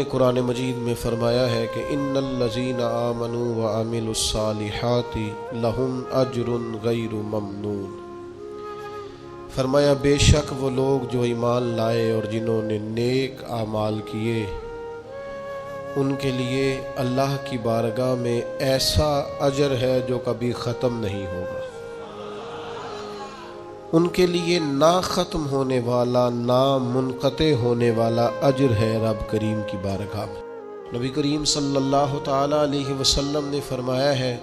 قرآن مجید میں فرمایا ہے کہ ان الذین آمنوا وعملوا الصالحات لہم اجر غیر ممنون۔ فرمایا بے شک وہ لوگ جو ایمان لائے اور جنہوں نے نیک اعمال کیے ان کے لیے اللہ کی بارگاہ میں ایسا اجر ہے جو کبھی ختم نہیں ہوگا، ان کے لیے نہ ختم ہونے والا نہ منقطع ہونے والا اجر ہے رب کریم کی بارگاہ میں۔ نبی کریم صلی اللہ تعالی علیہ وسلم نے فرمایا ہے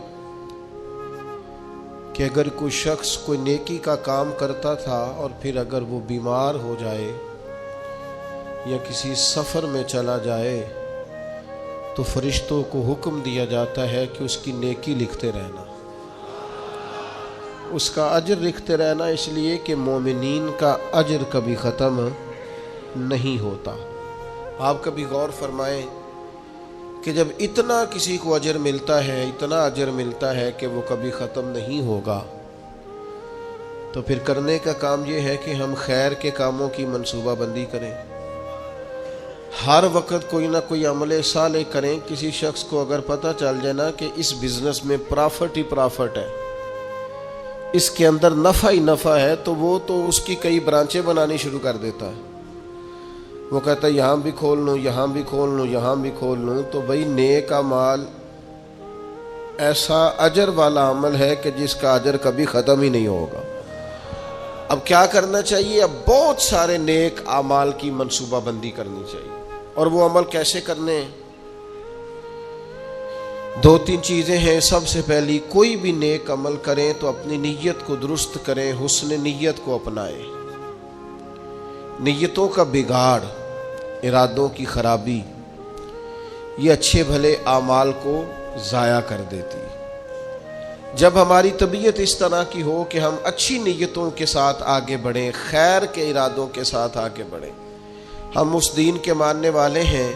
کہ اگر کوئی شخص کوئی نیکی کا کام کرتا تھا اور پھر اگر وہ بیمار ہو جائے یا کسی سفر میں چلا جائے تو فرشتوں کو حکم دیا جاتا ہے کہ اس کی نیکی لکھتے رہنا، اس کا اجر لکھتے رہنا، اس لیے کہ مومنین کا اجر کبھی ختم نہیں ہوتا۔ آپ کبھی غور فرمائیں کہ جب اتنا کسی کو اجر ملتا ہے، اتنا اجر ملتا ہے کہ وہ کبھی ختم نہیں ہوگا، تو پھر کرنے کا کام یہ ہے کہ ہم خیر کے کاموں کی منصوبہ بندی کریں، ہر وقت کوئی نہ کوئی عمل صالح کریں۔ کسی شخص کو اگر پتہ چل جائے نا کہ اس بزنس میں پرافٹ ہی پرافٹ ہے، اس کے اندر نفع ہی نفع ہے، تو وہ تو اس کی کئی برانچیں بنانی شروع کر دیتا ہے۔ وہ کہتا ہے یہاں بھی کھول لوں، یہاں بھی کھول لوں، یہاں بھی کھول لوں۔ تو بھئی نیک اعمال ایسا اجر والا عمل ہے کہ جس کا اجر کبھی ختم ہی نہیں ہوگا۔ اب کیا کرنا چاہیے؟ اب بہت سارے نیک اعمال کی منصوبہ بندی کرنی چاہیے۔ اور وہ عمل کیسے کرنے ہیں؟ دو تین چیزیں ہیں۔ سب سے پہلی، کوئی بھی نیک عمل کریں تو اپنی نیت کو درست کریں، حسن نیت کو اپنائیں۔ نیتوں کا بگاڑ، ارادوں کی خرابی، یہ اچھے بھلے اعمال کو ضائع کر دیتی۔ جب ہماری طبیعت اس طرح کی ہو کہ ہم اچھی نیتوں کے ساتھ آگے بڑھیں، خیر کے ارادوں کے ساتھ آگے بڑھیں، ہم اس دین کے ماننے والے ہیں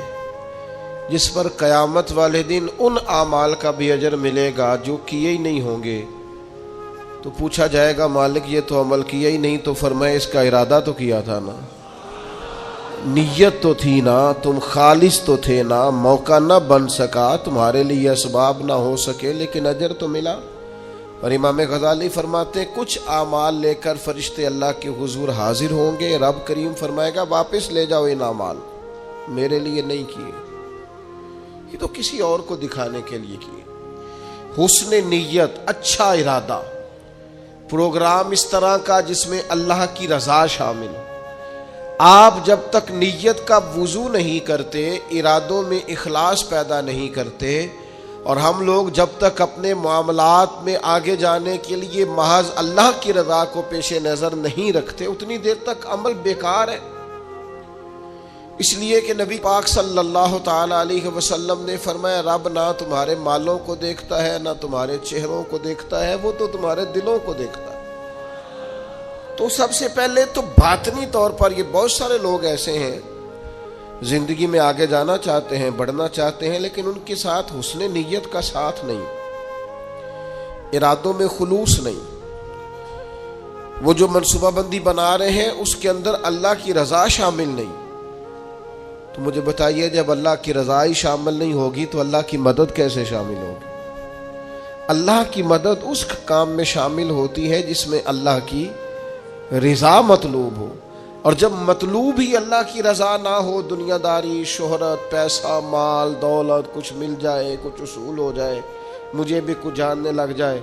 جس پر قیامت والے دن ان اعمال کا بھی اجر ملے گا جو کیے ہی نہیں ہوں گے، تو پوچھا جائے گا مالک یہ تو عمل کیا ہی نہیں، تو فرمائے اس کا ارادہ تو کیا تھا نا، نیت تو تھی نا، تم خالص تو تھے نا، موقع نہ بن سکا، تمہارے لیے اسباب نہ ہو سکے، لیکن اجر تو ملا۔ اور امام غزالی فرماتے ہیں کچھ اعمال لے کر فرشتے اللہ کے حضور حاضر ہوں گے، رب کریم فرمائے گا واپس لے جاؤ ان اعمال، میرے لیے نہیں کیے، یہ تو کسی اور کو دکھانے کے لیے کیے۔ حسن نیت، اچھا ارادہ، پروگرام اس طرح کا جس میں اللہ کی رضا شامل ہو۔ آپ جب تک نیت کا وضو نہیں کرتے، ارادوں میں اخلاص پیدا نہیں کرتے، اور ہم لوگ جب تک اپنے معاملات میں آگے جانے کے لیے محض اللہ کی رضا کو پیش نظر نہیں رکھتے، اتنی دیر تک عمل بیکار ہے۔ اس لیے کہ نبی پاک صلی اللہ تعالی علیہ وسلم نے فرمایا رب نہ تمہارے مالوں کو دیکھتا ہے نہ تمہارے چہروں کو دیکھتا ہے، وہ تو تمہارے دلوں کو دیکھتا ہے۔ تو سب سے پہلے تو باطنی طور پر یہ بہت سارے لوگ ایسے ہیں زندگی میں آگے جانا چاہتے ہیں، بڑھنا چاہتے ہیں، لیکن ان کے ساتھ حسن نیت کا ساتھ نہیں، ارادوں میں خلوص نہیں، وہ جو منصوبہ بندی بنا رہے ہیں اس کے اندر اللہ کی رضا شامل نہیں۔ تو مجھے بتائیے جب اللہ کی رضا ہی شامل نہیں ہوگی تو اللہ کی مدد کیسے شامل ہوگی؟ اللہ کی مدد اس کام میں شامل ہوتی ہے جس میں اللہ کی رضا مطلوب ہو، اور جب مطلوب ہی اللہ کی رضا نہ ہو، دنیا داری، شہرت، پیسہ، مال، دولت، کچھ مل جائے، کچھ اصول ہو جائے، مجھے بھی کچھ جاننے لگ جائے،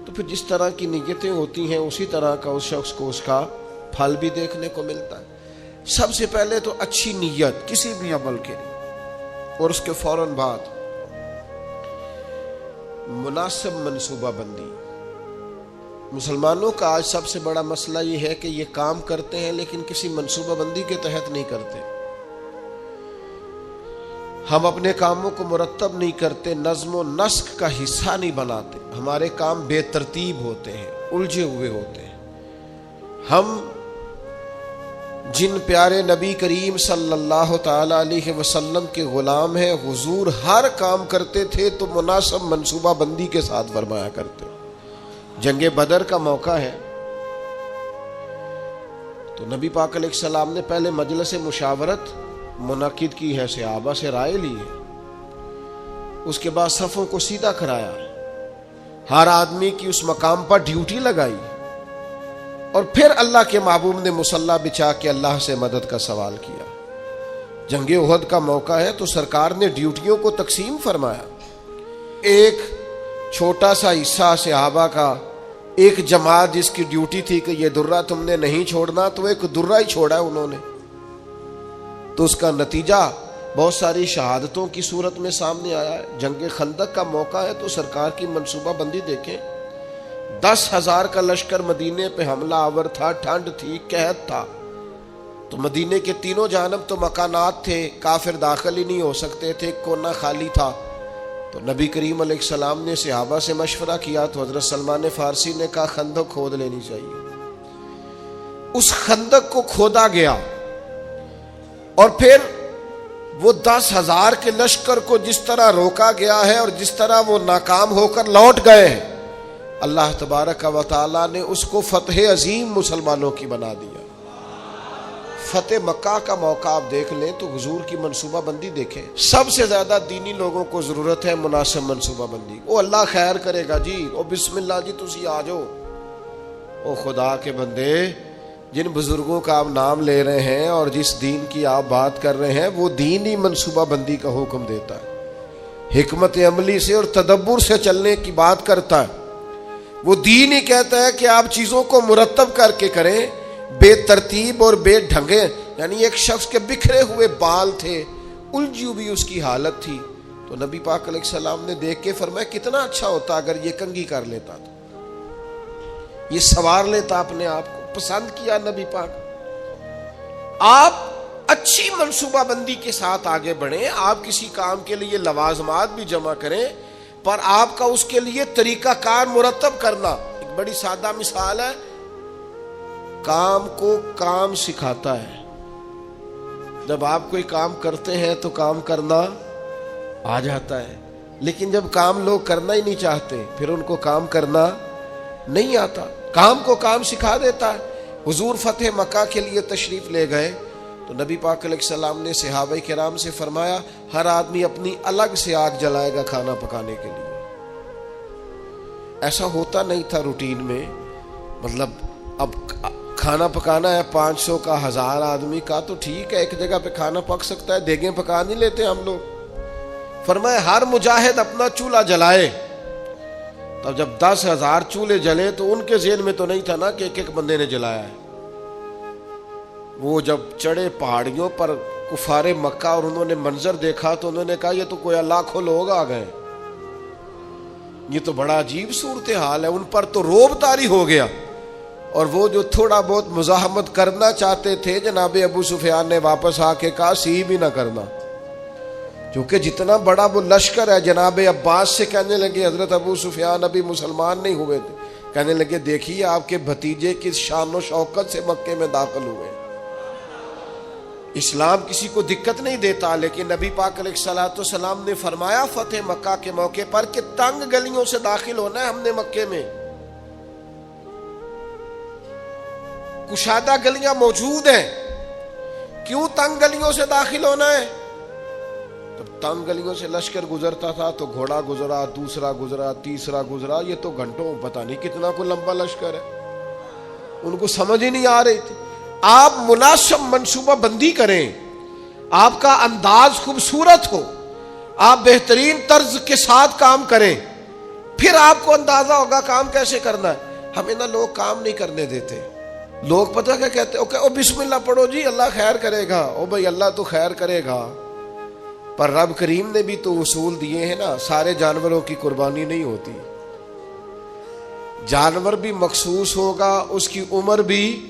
تو پھر جس طرح کی نیتیں ہوتی ہیں اسی طرح کا اس شخص کو اس کا پھل بھی دیکھنے کو ملتا ہے۔ سب سے پہلے تو اچھی نیت کسی بھی عمل کے لیے، اور اس کے فوراً بعد مناسب منصوبہ بندی۔ مسلمانوں کا آج سب سے بڑا مسئلہ یہ ہے کہ یہ کام کرتے ہیں لیکن کسی منصوبہ بندی کے تحت نہیں کرتے۔ ہم اپنے کاموں کو مرتب نہیں کرتے، نظم و نسق کا حصہ نہیں بناتے، ہمارے کام بے ترتیب ہوتے ہیں، الجھے ہوئے ہوتے ہیں۔ ہم جن پیارے نبی کریم صلی اللہ تعالی علیہ وسلم کے غلام ہیں، حضور ہر کام کرتے تھے تو مناسب منصوبہ بندی کے ساتھ فرمایا کرتے۔ جنگ بدر کا موقع ہے تو نبی پاک علیہ السلام نے پہلے مجلس مشاورت منعقد کی ہے, صحابہ سے رائے لی ہے, اس کے بعد صفوں کو سیدھا کرایا, ہر آدمی کی اس مقام پر ڈیوٹی لگائی, اور پھر اللہ کے محبوب نے مصلی بچھا کے اللہ سے مدد کا سوال کیا. جنگ احد کا موقع ہے تو سرکار نے ڈیوٹیوں کو تقسیم فرمایا. ایک چھوٹا سا حصہ صحابہ کا, ایک جماعت جس کی ڈیوٹی تھی کہ یہ درہ تم نے نہیں چھوڑنا, تو ایک درہ ہی چھوڑا انہوں نے, تو اس کا نتیجہ بہت ساری شہادتوں کی صورت میں سامنے آیا ہے. جنگ خندق کا موقع ہے تو سرکار کی منصوبہ بندی دیکھیں. 10,000 کا لشکر مدینے پہ حملہ آور تھا, ٹھنڈ تھی, قحط تھا, تو مدینے کے تینوں جانب تو مکانات تھے, کافر داخل ہی نہیں ہو سکتے تھے, کونا خالی تھا. تو نبی کریم علیہ السلام نے صحابہ سے مشورہ کیا تو حضرت سلمان فارسی نے کہا خندق کھود لینی چاہیے. اس خندق کو کھودا گیا, اور پھر وہ 10,000 کے لشکر کو جس طرح روکا گیا ہے اور جس طرح وہ ناکام ہو کر لوٹ گئے ہیں, اللہ تبارک و تعالی نے اس کو فتح عظیم مسلمانوں کی بنا دیا. فتح مکہ کا موقع آپ دیکھ لیں تو حضور کی منصوبہ بندی دیکھیں. سب سے زیادہ دینی لوگوں کو ضرورت ہے مناسب منصوبہ بندی. او اللہ خیر کرے گا جی, او بسم اللہ جی تسی آ جاؤ. او خدا کے بندے, جن بزرگوں کا آپ نام لے رہے ہیں اور جس دین کی آپ بات کر رہے ہیں, وہ دین ہی منصوبہ بندی کا حکم دیتا ہے, حکمت عملی سے اور تدبر سے چلنے کی بات کرتا ہے. وہ دین ہی کہتا ہے کہ آپ چیزوں کو مرتب کر کے کریں, بے ترتیب اور بے ڈھنگے. یعنی ایک شخص کے بکھرے ہوئے بال تھے, الجھی ہوئی اس کی حالت تھی, تو نبی پاک علیہ السلام نے دیکھ کے فرمایا کتنا اچھا ہوتا اگر یہ کنگھی کر لیتا, تو یہ سوار لیتا اپنے آپ کو. پسند کیا نبی پاک. آپ اچھی منصوبہ بندی کے ساتھ آگے بڑھیں. آپ کسی کام کے لیے لوازمات بھی جمع کریں, پر آپ کا اس کے لیے طریقہ کار مرتب کرنا. ایک بڑی سادہ مثال ہے, کام کو کام سکھاتا ہے. جب آپ کوئی کام کرتے ہیں تو کام کرنا آ جاتا ہے, لیکن جب کام لوگ کرنا ہی نہیں چاہتے پھر ان کو کام کرنا نہیں آتا. کام کو کام سکھا دیتا ہے. حضور فتح مکہ کے لیے تشریف لے گئے تو نبی پاک علیہ السلام نے صحابہ کرام سے فرمایا ہر آدمی اپنی الگ سے آگ جلائے گا کھانا پکانے کے لیے. ایسا ہوتا نہیں تھا روٹین میں. مطلب اب کھانا پکانا ہے 500 کا 1000 آدمی کا تو ٹھیک ہے, ایک جگہ پہ کھانا پک سکتا ہے, دیگیں پکا نہیں لیتے ہم لوگ. فرمایا ہر مجاہد اپنا چولہا جلائے. تب جب 10,000 چولہے جلے تو ان کے ذہن میں تو نہیں تھا نا کہ ایک ایک بندے نے جلایا ہے. وہ جب چڑھے پہاڑیوں پر کفار مکہ اور انہوں نے منظر دیکھا تو انہوں نے کہا یہ تو کوئی لاکھوں لوگ آ گئے, یہ تو بڑا عجیب صورتحال ہے. ان پر تو روب طاری ہو گیا, اور وہ جو تھوڑا بہت مزاحمت کرنا چاہتے تھے جناب ابو سفیان نے واپس آ کے کہا سی بھی نہ کرنا, کیونکہ جتنا بڑا وہ لشکر ہے. جناب عباس سے کہنے لگے حضرت ابو سفیان ابھی مسلمان نہیں ہوئے تھے, کہنے لگے دیکھیے آپ کے بھتیجے کس شان و شوکت سے مکے میں داخل ہوئے. اسلام کسی کو دقت نہیں دیتا, لیکن نبی پاک علیہ الصلوۃ والسلام نے فرمایا فتح مکہ کے موقع پر کہ تنگ گلیوں سے داخل ہونا ہے ہم نے مکے میں. کشادہ گلیاں موجود ہیں, کیوں تنگ گلیوں سے داخل ہونا ہے؟ جب تنگ گلیوں سے لشکر گزرتا تھا تو گھوڑا گزرا, دوسرا گزرا, تیسرا گزرا, یہ تو گھنٹوں پتہ نہیں کتنا کو لمبا لشکر ہے. ان کو سمجھ ہی نہیں آ رہی تھی. آپ مناسب منصوبہ بندی کریں, آپ کا انداز خوبصورت ہو, آپ بہترین طرز کے ساتھ کام کریں, پھر آپ کو اندازہ ہوگا کام کیسے کرنا ہے. ہمیں نہ لوگ کام نہیں کرنے دیتے. لوگ پتہ کیا کہتے ہیں, او بسم اللہ پڑھو جی اللہ خیر کرے گا. او بھائی اللہ تو خیر کرے گا, پر رب کریم نے بھی تو اصول دیے ہیں نا. سارے جانوروں کی قربانی نہیں ہوتی. جانور بھی مخصوص ہوگا, اس کی عمر بھی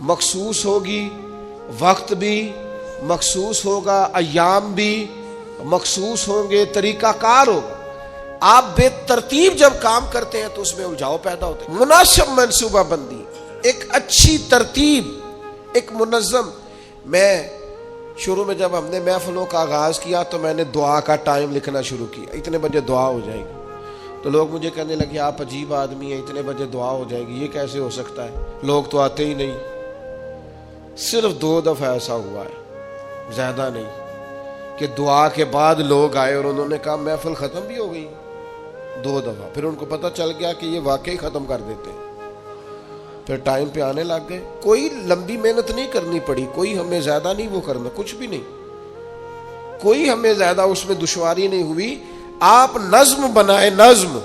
مخصوص ہوگی, وقت بھی مخصوص ہوگا, ایام بھی مخصوص ہوں گے, طریقہ کار ہوگا. آپ بے ترتیب جب کام کرتے ہیں تو اس میں الجھاؤ پیدا ہوتے ہیں. مناسب منصوبہ بندی, ایک اچھی ترتیب, ایک منظم. میں شروع میں جب ہم نے محفلوں کا آغاز کیا تو میں نے دعا کا ٹائم لکھنا شروع کیا, اتنے بجے دعا ہو جائے گی. تو لوگ مجھے کہنے لگے آپ عجیب آدمی ہیں, اتنے بجے دعا ہو جائے گی, یہ کیسے ہو سکتا ہے, لوگ تو آتے ہی نہیں. صرف 2 دفعہ ایسا ہوا ہے, زیادہ نہیں کہ دعا کے بعد لوگ آئے اور انہوں نے کہا محفل ختم بھی ہو گئی 2 دفعہ، پھر ان کو پتہ چل گیا کہ یہ واقعی ختم کر دیتے، پھر ٹائم پہ آنے لگ گئے۔ کوئی لمبی محنت نہیں کرنی پڑی، کوئی ہمیں زیادہ نہیں وہ کرنا، کچھ بھی نہیں، کوئی ہمیں زیادہ اس میں دشواری نہیں ہوئی۔ آپ نظم بنائے، نظم۔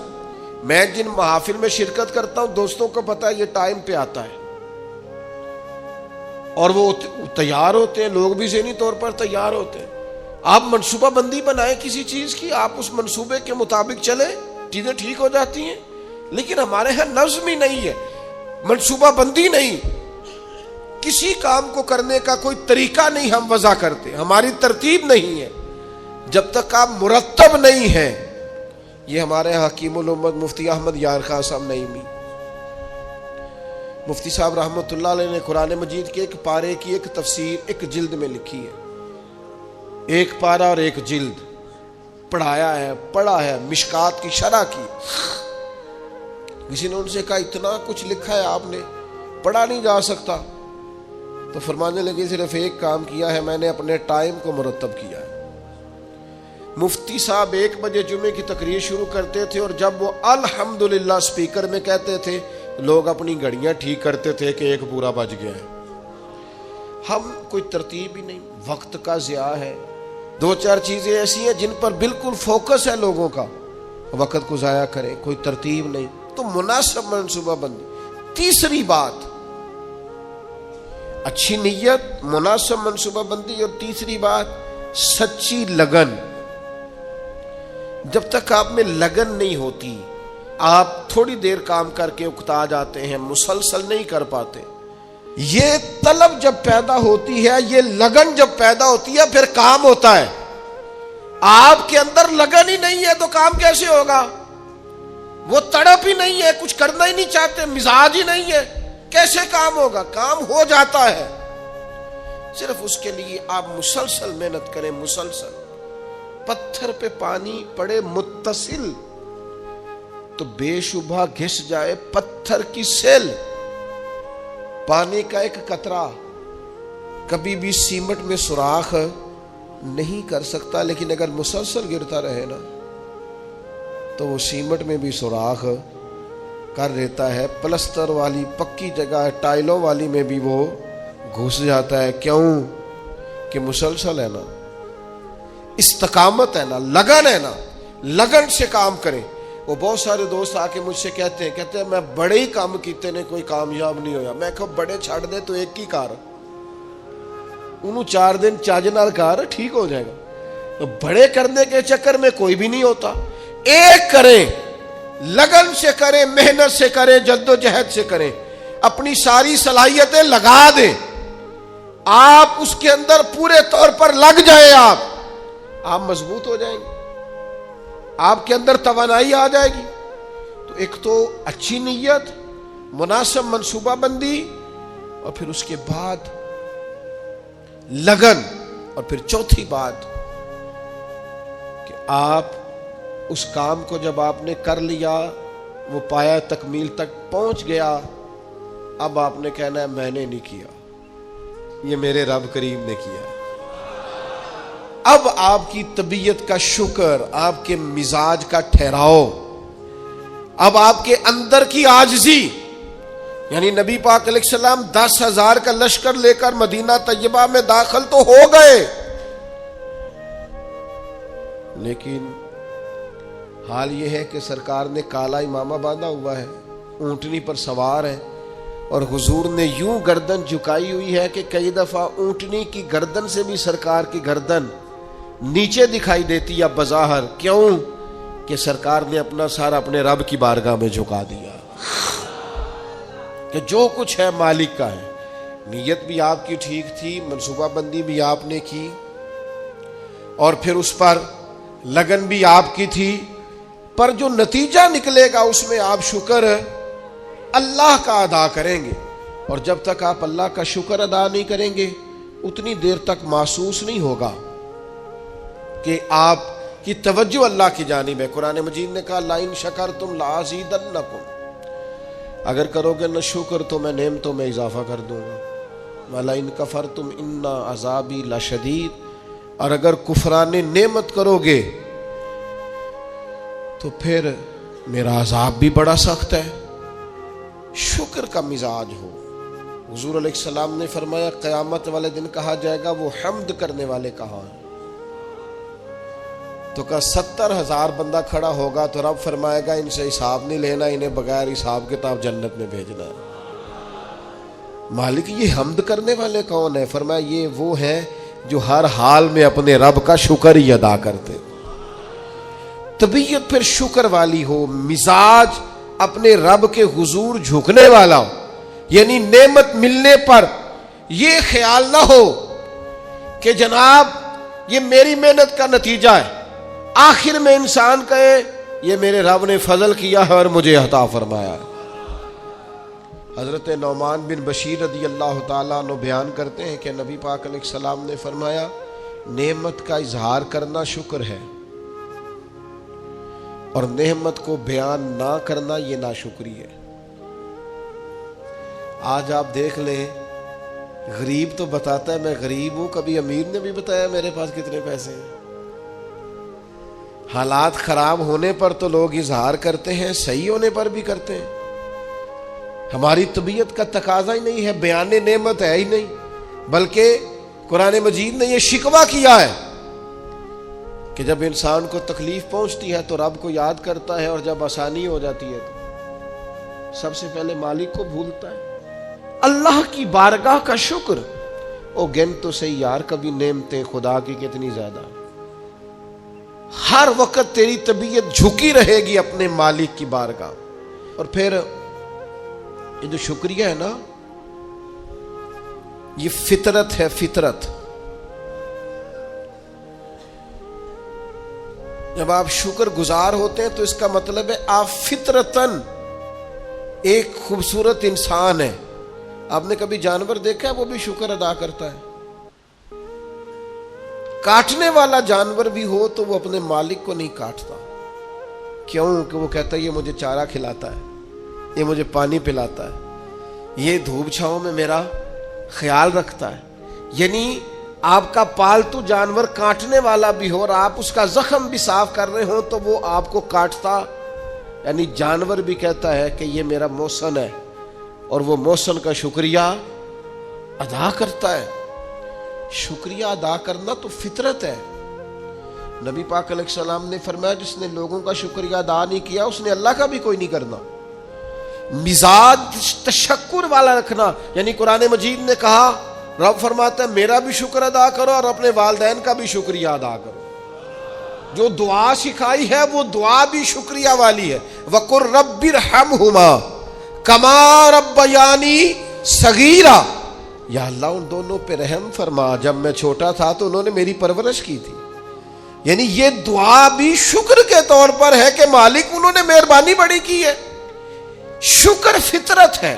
میں جن محافل میں شرکت کرتا ہوں دوستوں کو پتا ہے یہ ٹائم پہ آتا ہے اور وہ تیار ہوتے ہیں، لوگ بھی ذہنی طور پر تیار ہوتے ہیں۔ آپ منصوبہ بندی بنائیں کسی چیز کی، آپ اس منصوبے کے مطابق چلیں، چیزیں ٹھیک ہو جاتی ہیں۔ لیکن ہمارے ہاں نظم ہی نہیں ہے، منصوبہ بندی نہیں، کسی کام کو کرنے کا کوئی طریقہ نہیں ہم وضع کرتے، ہماری ترتیب نہیں ہے۔ جب تک آپ مرتب نہیں ہیں، یہ ہمارے حکیم الامت مفتی احمد یار خان صاحب نعیمی مفتی صاحب رحمۃ اللہ علیہ نے قرآن مجید کے ایک پارے کی ایک تفسیر ایک جلد میں لکھی ہے، ایک پارہ اور ایک جلد پڑھا ہے مشکات کی شرح کی۔ کسی نے ان سے کہا اتنا کچھ لکھا ہے آپ نے، پڑھا نہیں جا سکتا؟ تو فرمانے لگے صرف ایک کام کیا ہے میں نے، اپنے ٹائم کو مرتب کیا ہے۔ مفتی صاحب 1 بجے جمعے کی تقریر شروع کرتے تھے اور جب وہ الحمدللہ سپیکر میں کہتے تھے لوگ اپنی گھڑیاں ٹھیک کرتے تھے کہ 1 پورا بج گیا ہے۔ ہم کوئی ترتیب ہی نہیں، وقت کا ضیاع ہے۔ 2-4 چیزیں ایسی ہیں جن پر بالکل فوکس ہے لوگوں کا، وقت کو ضائع کریں، کوئی ترتیب نہیں۔ تو مناسب منصوبہ بندی۔ تیسری بات اچھی نیت، مناسب منصوبہ بندی، اور تیسری بات سچی لگن۔ جب تک آپ میں لگن نہیں ہوتی، آپ تھوڑی دیر کام کر کے اکتا جاتے ہیں، مسلسل نہیں کر پاتے۔ یہ طلب جب پیدا ہوتی ہے، یہ لگن جب پیدا ہوتی ہے، پھر کام ہوتا ہے۔ آپ کے اندر لگن ہی نہیں ہے تو کام کیسے ہوگا؟ وہ تڑپ ہی نہیں ہے، کچھ کرنا ہی نہیں چاہتے، مزاج ہی نہیں ہے، کیسے کام ہوگا؟ کام ہو جاتا ہے، صرف اس کے لیے آپ مسلسل محنت کریں۔ مسلسل پتھر پہ پانی پڑے متصل تو بے شبہ گھس جائے پتھر کی سیل۔ پانی کا ایک قطرہ کبھی بھی سیمنٹ میں سوراخ نہیں کر سکتا، لیکن اگر مسلسل گرتا رہے نا تو وہ سیمنٹ میں بھی سوراخ کر دیتا ہے، پلستر والی پکی جگہ ٹائلوں والی میں بھی وہ گھس جاتا ہے۔ کیوں؟ کہ مسلسل ہے نا، استقامت ہے نا، لگن ہے نا، لگن سے کام کریں۔ وہ بہت سارے دوست آ کے مجھ سے کہتے ہیں میں بڑے ہی کام کیتے نے کوئی کامیاب نہیں ہویا۔ میں کہو بڑے چھڑ دے تو ایک ہی کار، انہوں 4 دن چاج نال کار ٹھیک ہو جائے گا۔ تو بڑے کرنے کے چکر میں کوئی بھی نہیں ہوتا۔ ایک کریں، لگن سے کریں، محنت سے کریں، جد و جہد سے کریں، اپنی ساری صلاحیتیں لگا دیں۔ آپ اس کے اندر پورے طور پر لگ جائیں، آپ مضبوط ہو جائیں گے، آپ کے اندر توانائی آ جائے گی۔ تو ایک تو اچھی نیت، مناسب منصوبہ بندی، اور پھر اس کے بعد لگن، اور پھر چوتھی بات کہ آپ اس کام کو جب آپ نے کر لیا، وہ پایا تکمیل تک پہنچ گیا، اب آپ نے کہنا ہے میں نے نہیں کیا، یہ میرے رب کریم نے کیا۔ اب آپ کی طبیعت کا شکر، آپ کے مزاج کا ٹھہراؤ، اب آپ کے اندر کی عاجزی، یعنی نبی پاک علیہ السلام 10,000 کا لشکر لے کر مدینہ طیبہ میں داخل تو ہو گئے، لیکن حال یہ ہے کہ سرکار نے کالا امامہ باندھا ہوا ہے، اونٹنی پر سوار ہے، اور حضور نے یوں گردن جھکائی ہوئی ہے کہ کئی دفعہ اونٹنی کی گردن سے بھی سرکار کی گردن نیچے دکھائی دیتی ہے بظاہر۔ کیوں؟ کہ سرکار نے اپنا سارا اپنے رب کی بارگاہ میں جھکا دیا کہ جو کچھ ہے مالک کا ہے۔ نیت بھی آپ کی ٹھیک تھی، منصوبہ بندی بھی آپ نے کی، اور پھر اس پر لگن بھی آپ کی تھی، پر جو نتیجہ نکلے گا اس میں آپ شکر اللہ کا ادا کریں گے۔ اور جب تک آپ اللہ کا شکر ادا نہیں کریں گے اتنی دیر تک محسوس نہیں ہوگا کہ آپ کی توجہ اللہ کی جانب ہے۔ قرآن مجید نے کہا لَئِن شَكَرْتُمْ لَأَزِيدَنَّكُمْ، اگر کرو گے نہ شکر تو میں نعمتوں میں اضافہ کر دوں گا۔ وَلَئِن كَفَرْتُمْ إِنَّ عَذَابِي لَشَدِيدٌ، اور اگر کفران نعمت کرو گے تو پھر میرا عذاب بھی بڑا سخت ہے۔ شکر کا مزاج ہو۔ حضور علیہ السلام نے فرمایا قیامت والے دن کہا جائے گا وہ حمد کرنے والے کہاں ہیں؟ تو کہا 70,000 بندہ کھڑا ہوگا تو رب فرمائے گا ان سے حساب نہیں لینا، انہیں بغیر حساب کتاب جنت میں بھیجنا ہے۔ مالک یہ حمد کرنے والے کون ہیں؟ فرمایا یہ وہ ہیں جو ہر حال میں اپنے رب کا شکر ہی ادا کرتے۔ طبیعت پھر شکر والی ہو، مزاج اپنے رب کے حضور جھکنے والا ہو، یعنی نعمت ملنے پر یہ خیال نہ ہو کہ جناب یہ میری محنت کا نتیجہ ہے، آخر میں انسان کہے یہ میرے رب نے فضل کیا ہے اور مجھے عطا فرمایا ہے۔ حضرت نعمان بن بشیر رضی اللہ تعالیٰ عنہ بیان کرتے ہیں کہ نبی پاک علیہ السلام نے فرمایا نعمت کا اظہار کرنا شکر ہے اور نعمت کو بیان نہ کرنا یہ ناشکری ہے۔ آج آپ دیکھ لیں غریب تو بتاتا ہے میں غریب ہوں، کبھی امیر نے بھی بتایا میرے پاس کتنے پیسے ہیں۔ حالات خراب ہونے پر تو لوگ اظہار کرتے ہیں، صحیح ہونے پر بھی کرتے ہیں۔ ہماری طبیعت کا تقاضا ہی نہیں ہے، بیان نعمت ہے ہی نہیں، بلکہ قرآن مجید نے یہ شکوہ کیا ہے کہ جب انسان کو تکلیف پہنچتی ہے تو رب کو یاد کرتا ہے، اور جب آسانی ہو جاتی ہے تو سب سے پہلے مالک کو بھولتا ہے۔ اللہ کی بارگاہ کا شکر، او گن تو صحیح یار کبھی نعمتیں خدا کی کتنی زیادہ، ہر وقت تیری طبیعت جھکی رہے گی اپنے مالک کی بارگاہ۔ اور پھر یہ جو شکریہ ہے نا یہ فطرت ہے، فطرت۔ جب آپ شکر گزار ہوتے ہیں تو اس کا مطلب ہے آپ فطرتاً ایک خوبصورت انسان ہے۔ آپ نے کبھی جانور دیکھا ہے وہ بھی شکر ادا کرتا ہے؟ کاٹنے والا جانور بھی ہو تو وہ اپنے مالک کو نہیں کاٹتا، کیوں کہ وہ کہتا ہے یہ مجھے چارہ کھلاتا ہے، یہ مجھے پانی پلاتا ہے، یہ دھوپ چھاؤں میں میرا خیال رکھتا ہے۔ یعنی آپ کا پالتو جانور کاٹنے والا بھی ہو اور آپ اس کا زخم بھی صاف کر رہے ہوں تو وہ آپ کو کاٹتا، یعنی جانور بھی کہتا ہے کہ یہ میرا محسن ہے اور وہ محسن کا شکریہ ادا کرتا ہے۔ شکریہ ادا کرنا تو فطرت ہے۔ نبی پاک علیہ السلام نے فرمایا جس نے لوگوں کا شکریہ ادا نہیں کیا اس نے اللہ کا بھی کوئی نہیں کرنا۔ مزاج تشکر والا رکھنا، یعنی قرآن مجید نے کہا، رب فرماتا ہے میرا بھی شکر ادا کرو اور اپنے والدین کا بھی شکریہ ادا کرو۔ جو دعا سکھائی ہے وہ دعا بھی شکریہ والی ہے۔ وَقُلْ رَبِّ ارْحَمْهُمَا كَمَا رَبَّيَانِي صَغِيرًا، یا اللہ ان دونوں پہ رحم فرما، جب میں چھوٹا تھا تو انہوں نے میری پرورش کی تھی۔ یعنی یہ دعا بھی شکر کے طور پر ہے کہ مالک انہوں نے مہربانی بڑی کی ہے۔ شکر فطرت ہے۔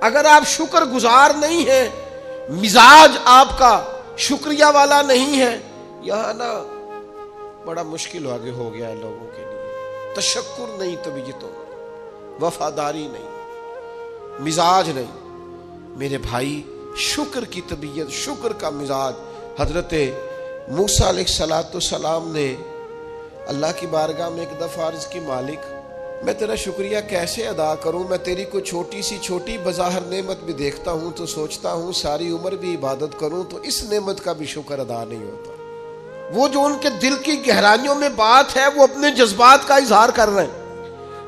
اگر آپ شکر گزار نہیں ہیں، مزاج آپ کا شکریہ والا نہیں ہے، یہاں نا بڑا مشکل آگے ہو گیا ہے لوگوں کے لیے۔ تشکر نہیں طبیعتوں، وفاداری نہیں، مزاج نہیں۔ میرے بھائی شکر کی طبیعت، شکر کا مزاج۔ حضرت موسیٰ علیہ السلام نے اللہ کی بارگاہ میں ایک دفعہ عرض کی مالک میں تیرا شکریہ کیسے ادا کروں، میں تیری کوئی چھوٹی سی چھوٹی بظاہر نعمت بھی دیکھتا ہوں تو سوچتا ہوں ساری عمر بھی عبادت کروں تو اس نعمت کا بھی شکر ادا نہیں ہوتا۔ وہ جو ان کے دل کی گہرائیوں میں بات ہے وہ اپنے جذبات کا اظہار کر رہے ہیں۔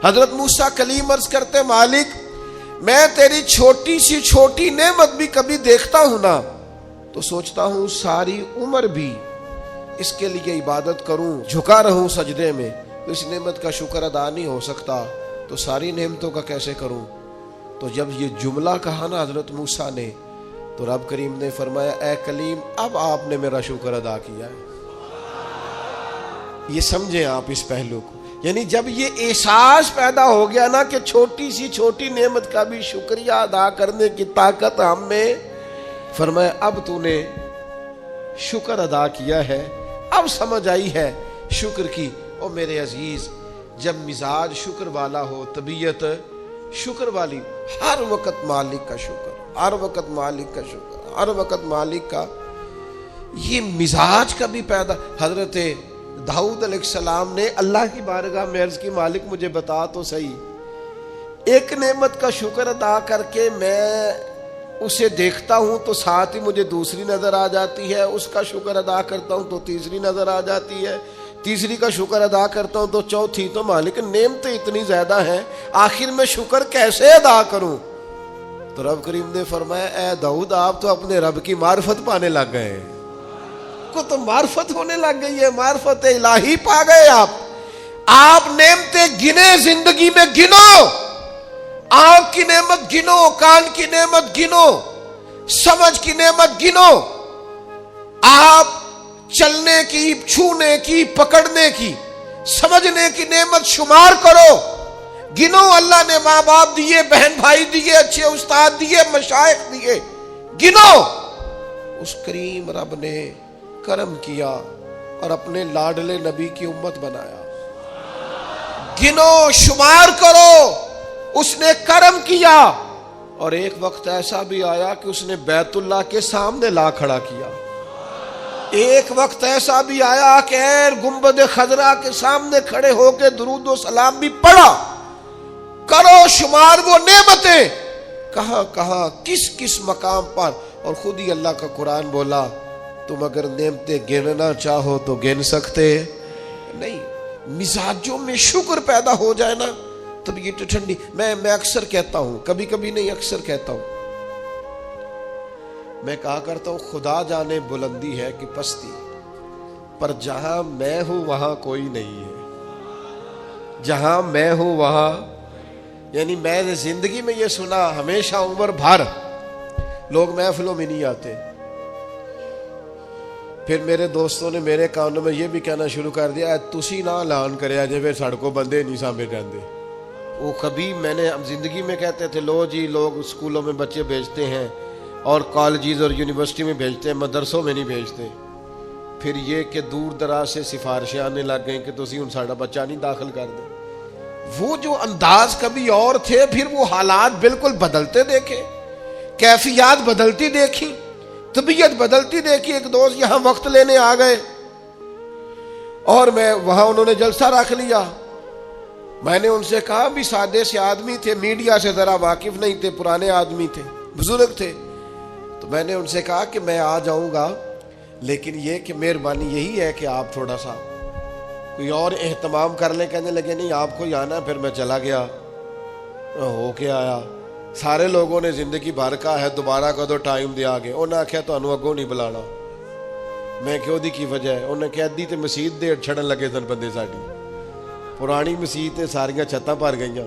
حضرت موسیٰ کلیم عرض کرتے مالک میں تیری چھوٹی سی چھوٹی نعمت بھی کبھی دیکھتا ہوں نا تو سوچتا ہوں ساری عمر بھی اس کے لیے عبادت کروں، جھکا رہوں سجدے میں، تو اس نعمت کا شکر ادا نہیں ہو سکتا تو ساری نعمتوں کا کیسے کروں۔ تو جب یہ جملہ کہا نا حضرت موسیٰ نے تو رب کریم نے فرمایا اے کلیم اب آپ نے میرا شکر ادا کیا ہے۔ یہ سمجھیں آپ اس پہلو کو، یعنی جب یہ احساس پیدا ہو گیا نا کہ چھوٹی سی چھوٹی نعمت کا بھی شکریہ ادا کرنے کی طاقت ہم میں، فرمایا اب تو نے شکر ادا کیا ہے، اب سمجھ آئی ہے شکر کی۔ او میرے عزیز، جب مزاج شکر والا ہو، طبیعت شکر والی، ہر وقت مالک کا شکر، ہر وقت مالک کا شکر، ہر وقت مالک کا یہ مزاج کا بھی پیدا. حضرت داؤد علیہ السلام نے اللہ کی بارگاہ میں عرض کی مالک مجھے بتا تو صحیح، ایک نعمت کا شکر ادا کر کے میں اسے دیکھتا ہوں تو ساتھ ہی مجھے دوسری نظر آ جاتی ہے، اس کا شکر ادا کرتا ہوں تو تیسری نظر آ جاتی ہے، تیسری کا شکر ادا کرتا ہوں تو چوتھی. تو مالک نعمتیں اتنی زیادہ ہیں، آخر میں شکر کیسے ادا کروں؟ تو رب کریم نے فرمایا اے داؤد آپ تو اپنے رب کی معرفت پانے لگ گئے ہیں، کو تو معرفت ہونے لگ گئی ہے، معرفت الہی پا گئے آپ نعمتیں گنے زندگی میں گنو، آنکھ کی نعمت گنو، کان کی نعمت گنو، سمجھ کی نعمت گنو، آپ چلنے کی، چھونے کی، پکڑنے کی، سمجھنے کی نعمت شمار کرو، گنو. اللہ نے ماں باپ دیے، بہن بھائی دیے، اچھے استاد دیے، مشائخ دیے، گنو. اس کریم رب نے کرم کیا اور اپنے لاڈلے نبی کی امت بنایا. گنو، شمار کرو، اس نے کرم کیا. اور ایک وقت ایسا بھی آیا کہ اس نے بیت اللہ کے سامنے لا کھڑا کیا. ایک وقت ایسا بھی آیا کہ گنبد خضرا کے سامنے کھڑے ہو کے درود و سلام بھی پڑھا. کرو شمار وہ نعمتیں کہاں کہاں کس کس مقام پر. اور خود ہی اللہ کا قرآن بولا تم اگر نعمتیں گننا چاہو تو گن سکتے نہیں. مزاجوں میں شکر پیدا ہو جائے نا تب یہ ٹھنڈی. میں اکثر کہتا ہوں، کبھی کبھی نہیں اکثر کہتا ہوں، میں کہا کرتا ہوں خدا جانے بلندی ہے کہ پستی، پر جہاں میں ہوں وہاں کوئی نہیں ہے. جہاں میں ہوں وہاں، یعنی میں نے زندگی میں یہ سنا ہمیشہ عمر بھر لوگ محفلوں میں نہیں آتے. پھر میرے دوستوں نے میرے کانوں میں یہ بھی کہنا شروع کر دیا تسی نہ اعلان کریا جے پھر سڑکوں بندے نہیں سامنے رہتے. وہ کبھی میں نے زندگی میں کہتے تھے لو جی لوگ اسکولوں میں بچے بھیجتے ہیں اور کالجز اور یونیورسٹی میں بھیجتے ہیں، مدرسوں میں نہیں بھیجتے. پھر یہ کہ دور دراز سے سفارشیں آنے لگ گئیں کہ تسی ان ساڑا بچہ نہیں داخل کر دیں. وہ جو انداز کبھی اور تھے، پھر وہ حالات بالکل بدلتے دیکھے، کیفیات بدلتی دیکھی، طبیعت بدلتی دیکھی. ایک دوست یہاں وقت لینے آ گئے اور میں وہاں انہوں نے جلسہ رکھ لیا. میں نے ان سے کہا بھی سادے سے آدمی تھے، میڈیا سے ذرا واقف نہیں تھے، پرانے آدمی تھے، بزرگ تھے. تو میں نے ان سے کہا کہ میں آ جاؤں گا، لیکن یہ کہ مہربانی یہی ہے کہ آپ تھوڑا سا کوئی اور اہتمام کر لیں. کہنے لگے نہیں آپ کو ہی آنا. پھر میں چلا گیا، ہو کے آیا. سارے لوگوں نے زندگی بھر کا ہے دوبارہ کدو ٹائم دیا گے. انہوں نے آخیا تمہیں اگوں نہیں بلانا. میں کہ دی کی وجہ ہے؟ انہیں کہ ادھی تے مسیت دے چھڑن لگے سن بندے ساڈی، پرانی مسیت ساریاں چھتاں بھر گئیاں.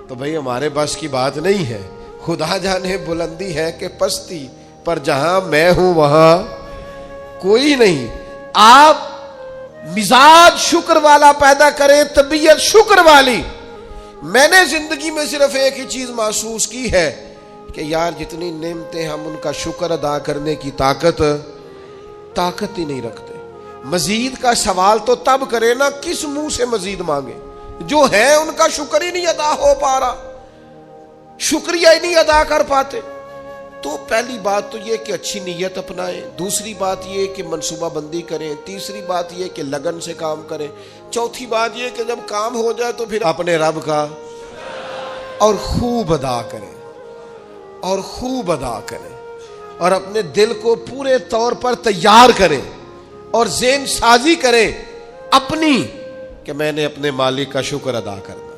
تو بھئی ہمارے بس کی بات نہیں ہے. خدا جانے بلندی ہے کہ پستی، پر جہاں میں ہوں وہاں کوئی نہیں. آپ مزاج شکر والا پیدا کریں، طبیعت شکر والی. میں نے زندگی میں صرف ایک ہی چیز محسوس کی ہے کہ یار جتنی نعمتیں ہم ان کا شکر ادا کرنے کی طاقت ہی نہیں رکھتے. مزید کا سوال تو تب کرے نا کس منہ سے مزید مانگے. جو ہے ان کا شکر ہی نہیں ادا ہو پا رہا، شکریہ ہی نہیں ادا کر پاتے. تو پہلی بات تو یہ کہ اچھی نیت اپنائیں، دوسری بات یہ کہ منصوبہ بندی کریں، تیسری بات یہ کہ لگن سے کام کریں، چوتھی بات یہ کہ جب کام ہو جائے تو پھر اپنے رب کا اور خوب ادا کریں، اور خوب ادا کریں، اور اپنے دل کو پورے طور پر تیار کریں اور ذہن سازی کریں اپنی کہ میں نے اپنے مالک کا شکر ادا کرنا.